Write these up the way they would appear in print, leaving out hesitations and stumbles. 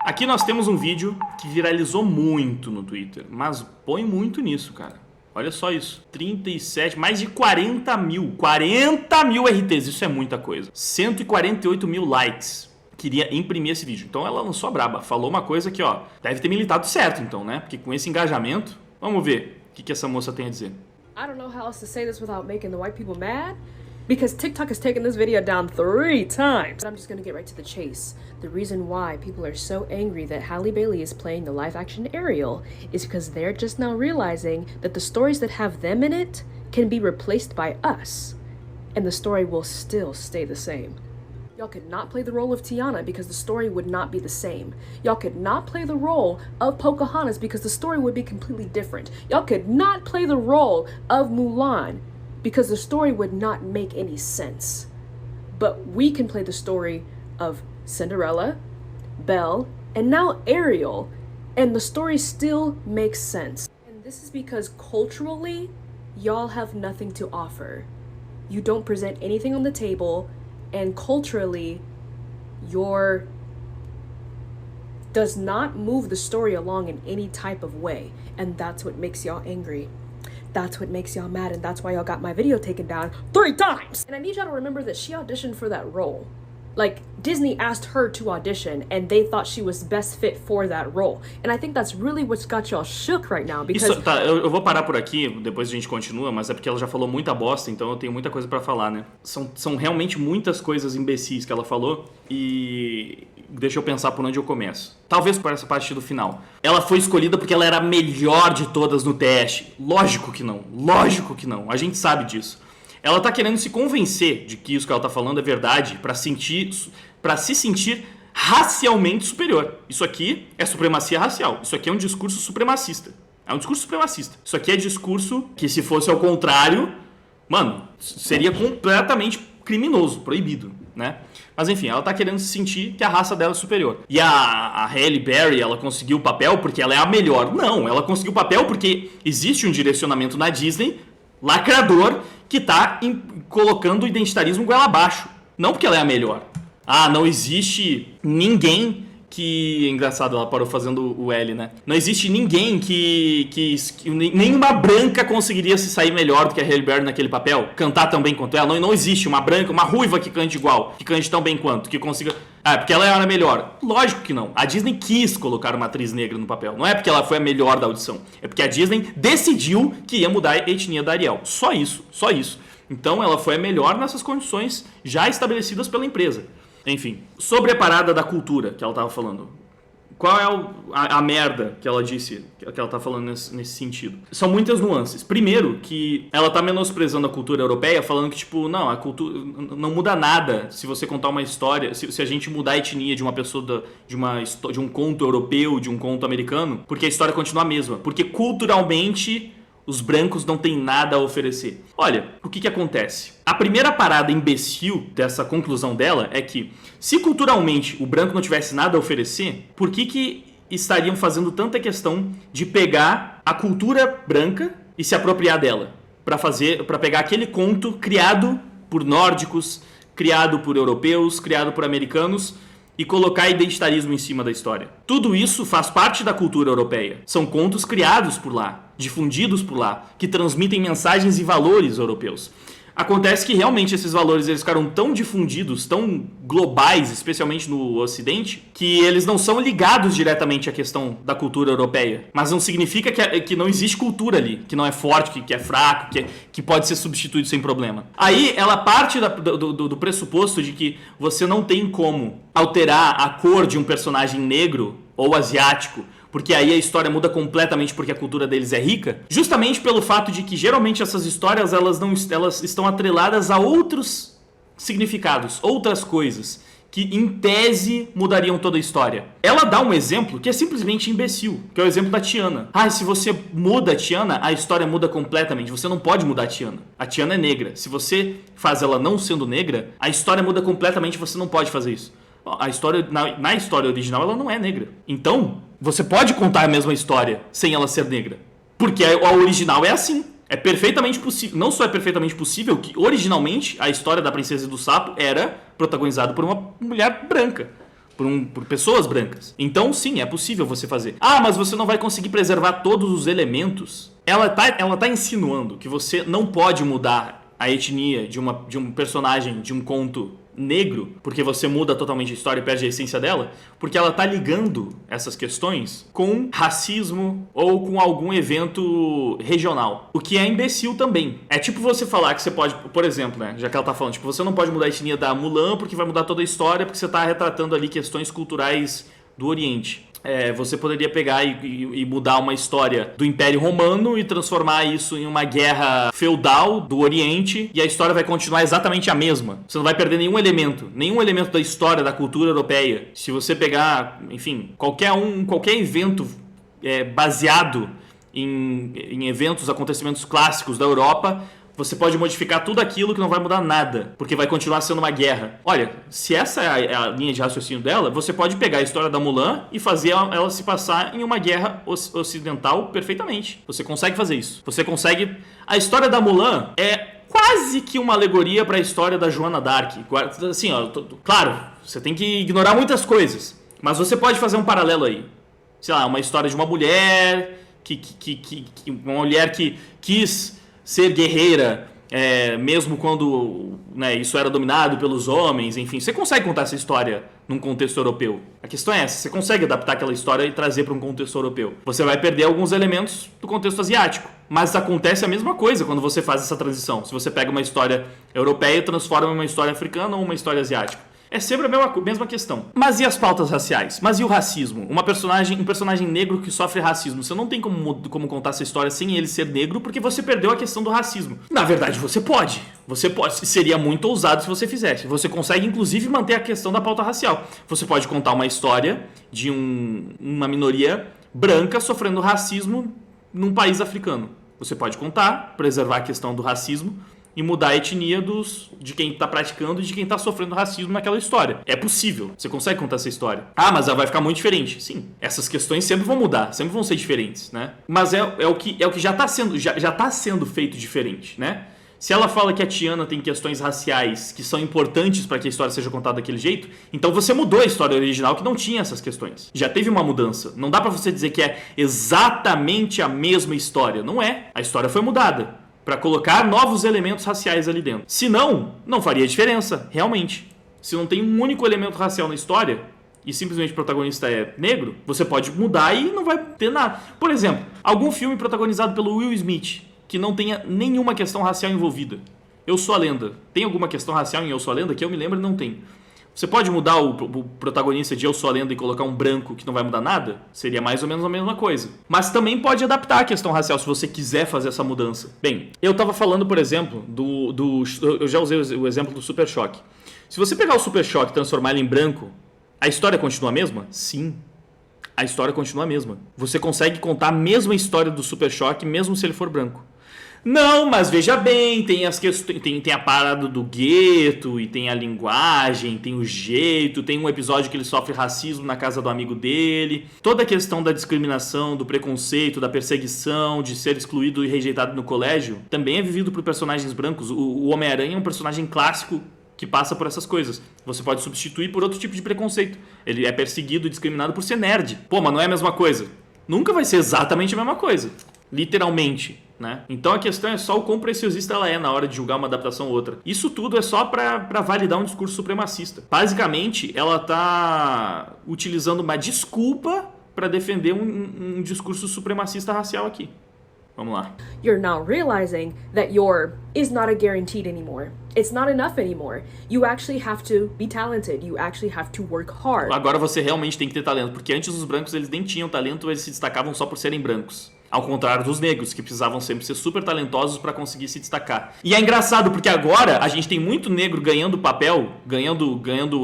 Aqui nós temos um vídeo que viralizou muito no Twitter, mas põe muito nisso, cara. Olha só isso, 37, mais de 40 mil RTs, isso é muita coisa. 148 mil likes. Queria imprimir esse vídeo. Então ela lançou a braba, falou uma coisa que, ó, deve ter militado certo então, né? Porque com esse engajamento, vamos ver o que essa moça tem a dizer. I don't know how else to say this without making the white people mad, because TikTok has taken this video down 3 times. But I'm just gonna get right to the chase. The reason why people are so angry that Halle Bailey is playing the live-action Ariel is because they're just now realizing that the stories that have them in it can be replaced by us, and the story will still stay the same. Y'all could not play the role of Tiana because the story would not be the same. Y'all could not play the role of Pocahontas because the story would be completely different. Y'all could not play the role of Mulan because the story would not make any sense. But we can play the story of Cinderella, Belle, and now Ariel, and the story still makes sense. And this is because culturally, y'all have nothing to offer. You don't present anything on the table, and culturally, your does not move the story along in any type of way, and that's what makes y'all angry. That's what makes y'all mad, and that's why y'all got my video taken down 3 times. And I need y'all to remember that she auditioned for that role. Like, Disney asked her to audition, and they thought she was best fit for that role. And I think that's really what's got y'all shook right now, because... Isso, tá, eu vou parar por aqui, depois a gente continua, mas é porque ela já falou muita bosta, então eu tenho muita coisa pra falar, né? São realmente muitas coisas imbecis que ela falou, e deixa eu pensar por onde eu começo. Talvez por essa parte do final. Ela foi escolhida porque ela era a melhor de todas no teste. Lógico que não, a gente sabe disso. Ela tá querendo se convencer de que isso que ela tá falando é verdade pra se sentir racialmente superior. Isso aqui é supremacia racial. Isso aqui é um discurso supremacista. É um discurso supremacista. Isso aqui é discurso que, se fosse ao contrário, mano, seria completamente criminoso, proibido, né? Mas enfim, ela tá querendo se sentir que a raça dela é superior. E a Halle Berry, ela conseguiu o papel porque ela é a melhor. Não, ela conseguiu o papel porque existe um direcionamento na Disney lacrador que tá colocando o identitarismo goela abaixo. Não porque ela é a melhor. Ah, não existe ninguém que... Engraçado, ela parou fazendo o L, né? Não existe ninguém que nenhuma branca conseguiria se sair melhor do que a Halle Berry naquele papel. Cantar tão bem quanto ela. Não existe uma branca, uma ruiva que cante igual. Que cante tão bem quanto. Que consiga... Ah, porque ela era melhor. Lógico que não. A Disney quis colocar uma atriz negra no papel. Não é porque ela foi a melhor da audição. É porque a Disney decidiu que ia mudar a etnia da Ariel. Só isso. Então ela foi a melhor nessas condições já estabelecidas pela empresa. Enfim, sobre a parada da cultura que ela tava falando. Qual é a merda que ela disse, que ela tá falando nesse sentido? São muitas nuances. Primeiro, que ela tá menosprezando a cultura europeia, falando que, tipo, não, a cultura não muda nada se você contar uma história, se a gente mudar a etnia de uma pessoa, de um conto europeu, de um conto americano, porque a história continua a mesma. Porque culturalmente os brancos não têm nada a oferecer. Olha, o que acontece? A primeira parada imbecil dessa conclusão dela é que, se culturalmente o branco não tivesse nada a oferecer, por que estariam fazendo tanta questão de pegar a cultura branca e se apropriar dela? Para pegar aquele conto criado por nórdicos, criado por europeus, criado por americanos, e colocar identitarismo em cima da história. Tudo isso faz parte da cultura europeia. São contos criados por lá, difundidos por lá, que transmitem mensagens e valores europeus. Acontece que realmente esses valores eles ficaram tão difundidos, tão globais, especialmente no Ocidente, que eles não são ligados diretamente à questão da cultura europeia. Mas não significa que não existe cultura ali, que não é forte, que é fraco, que pode ser substituído sem problema. Aí ela parte do pressuposto de que você não tem como alterar a cor de um personagem negro ou asiático, porque aí a história muda completamente porque a cultura deles é rica, justamente pelo fato de que geralmente essas histórias elas estão atreladas a outros significados, outras coisas, que em tese mudariam toda a história. Ela dá um exemplo que é simplesmente imbecil, que é o exemplo da Tiana. Ah, se você muda a Tiana, a história muda completamente. Você não pode mudar a Tiana. A Tiana é negra. Se você faz ela não sendo negra, a história muda completamente, você não pode fazer isso. A história, na história original ela não é negra. Então, você pode contar a mesma história sem ela ser negra. Porque a original é assim. É perfeitamente possível. Não só é perfeitamente possível que originalmente a história da Princesa e do Sapo era protagonizada por uma mulher branca. por pessoas brancas. Então, sim, é possível você fazer. Ah, mas você não vai conseguir preservar todos os elementos. Ela tá insinuando que você não pode mudar a etnia de um personagem de um conto negro, porque você muda totalmente a história e perde a essência dela, porque ela tá ligando essas questões com racismo ou com algum evento regional, o que é imbecil também. É tipo você falar que você pode, por exemplo, né, já que ela tá falando, tipo, você não pode mudar a etnia da Mulan porque vai mudar toda a história, porque você tá retratando ali questões culturais do Oriente. Você poderia pegar e mudar uma história do Império Romano e transformar isso em uma guerra feudal do Oriente, e a história vai continuar exatamente a mesma. Você não vai perder nenhum elemento da história, da cultura europeia. Se você pegar, enfim, qualquer evento baseado em eventos, acontecimentos clássicos da Europa, você pode modificar tudo aquilo que não vai mudar nada, porque vai continuar sendo uma guerra. Olha, se essa é a linha de raciocínio dela, você pode pegar a história da Mulan e fazer ela se passar em uma guerra ocidental perfeitamente. Você consegue fazer isso. Você consegue... A história da Mulan é quase que uma alegoria para a história da Joana d'Arc. Assim, ó, claro, você tem que ignorar muitas coisas, mas você pode fazer um paralelo aí. Sei lá, uma história de uma mulher uma mulher que quis ser guerreira, mesmo quando, né, isso era dominado pelos homens, enfim. Você consegue contar essa história num contexto europeu. A questão é essa, você consegue adaptar aquela história e trazer para um contexto europeu. Você vai perder alguns elementos do contexto asiático, mas acontece a mesma coisa quando você faz essa transição. Se você pega uma história europeia e transforma em uma história africana ou uma história asiática. É sempre a mesma questão. Mas e as pautas raciais? Mas e o racismo? Um personagem negro que sofre racismo. Você não tem como contar essa história sem ele ser negro, porque você perdeu a questão do racismo. Na verdade, você pode. Você pode. Seria muito ousado se você fizesse. Você consegue, inclusive, manter a questão da pauta racial. Você pode contar uma história de uma minoria branca sofrendo racismo num país africano. Você pode contar, preservar a questão do racismo e mudar a etnia de quem está praticando e de quem está sofrendo racismo naquela história. É possível. Você consegue contar essa história. Ah, mas ela vai ficar muito diferente. Sim. Essas questões sempre vão mudar, sempre vão ser diferentes, né? Mas é o que já está sendo feito diferente, né? Se ela fala que a Tiana tem questões raciais que são importantes para que a história seja contada daquele jeito, então você mudou a história original que não tinha essas questões. Já teve uma mudança. Não dá para você dizer que é exatamente a mesma história. Não é. A história foi mudada para colocar novos elementos raciais ali dentro. Se não faria diferença, realmente. Se não tem um único elemento racial na história e simplesmente o protagonista é negro, você pode mudar e não vai ter nada. Por exemplo, algum filme protagonizado pelo Will Smith que não tenha nenhuma questão racial envolvida. Eu Sou a Lenda. Tem alguma questão racial em Eu Sou a Lenda? Que eu me lembro, não tem. Você pode mudar o protagonista de Eu Sou a Lenda e colocar um branco que não vai mudar nada? Seria mais ou menos a mesma coisa. Mas também pode adaptar a questão racial se você quiser fazer essa mudança. Bem, eu tava falando, por exemplo, eu já usei o exemplo do Super Choque. Se você pegar o Super Choque e transformar ele em branco, a história continua a mesma? Sim. A história continua a mesma. Você consegue contar a mesma história do Super Choque mesmo se ele for branco. Não, mas veja bem, tem as questões, tem a parada do gueto, e tem a linguagem, tem o jeito, tem um episódio que ele sofre racismo na casa do amigo dele, toda a questão da discriminação, do preconceito, da perseguição, de ser excluído e rejeitado no colégio, também é vivido por personagens brancos. O Homem-Aranha é um personagem clássico que passa por essas coisas. Você pode substituir por outro tipo de preconceito. Ele é perseguido e discriminado por ser nerd. Pô, mas não é a mesma coisa. Nunca vai ser exatamente a mesma coisa. Literalmente. Né? Então a questão é só o quão preciosista ela é na hora de julgar uma adaptação ou outra. Isso tudo é só para validar um discurso supremacista. Basicamente, ela tá utilizando uma desculpa para defender um discurso supremacista racial aqui. Vamos lá. You're now realizing that your is not a guaranteed anymore. It's not enough anymore. You actually have to be talented. You actually have to work hard. Agora você realmente tem que ter talento, porque antes os brancos eles nem tinham talento, eles se destacavam só por serem brancos. Ao contrário dos negros, que precisavam sempre ser super talentosos para conseguir se destacar. E é engraçado, porque agora a gente tem muito negro ganhando papel,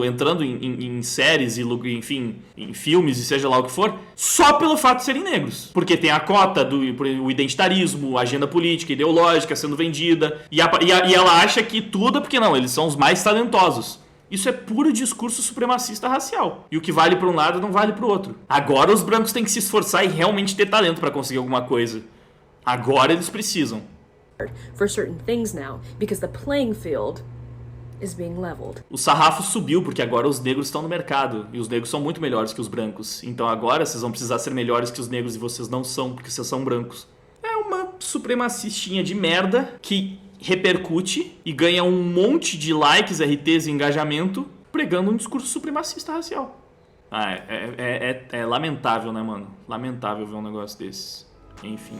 entrando em séries, enfim, em filmes e seja lá o que for, só pelo fato de serem negros. Porque tem a cota o identitarismo, a agenda política, ideológica sendo vendida, e ela acha que tudo é porque não, eles são os mais talentosos. Isso é puro discurso supremacista racial. E o que vale para um lado não vale para o outro. Agora os brancos têm que se esforçar e realmente ter talento para conseguir alguma coisa. Agora eles precisam. For certain things now, because the playing field is being leveled. O sarrafo subiu porque agora os negros estão no mercado e os negros são muito melhores que os brancos. Então agora vocês vão precisar ser melhores que os negros e vocês não são porque vocês são brancos. É uma supremacistinha de merda que repercute e ganha um monte de likes, RTs e engajamento pregando um discurso supremacista racial. É lamentável, né, mano? Lamentável ver um negócio desses. Enfim.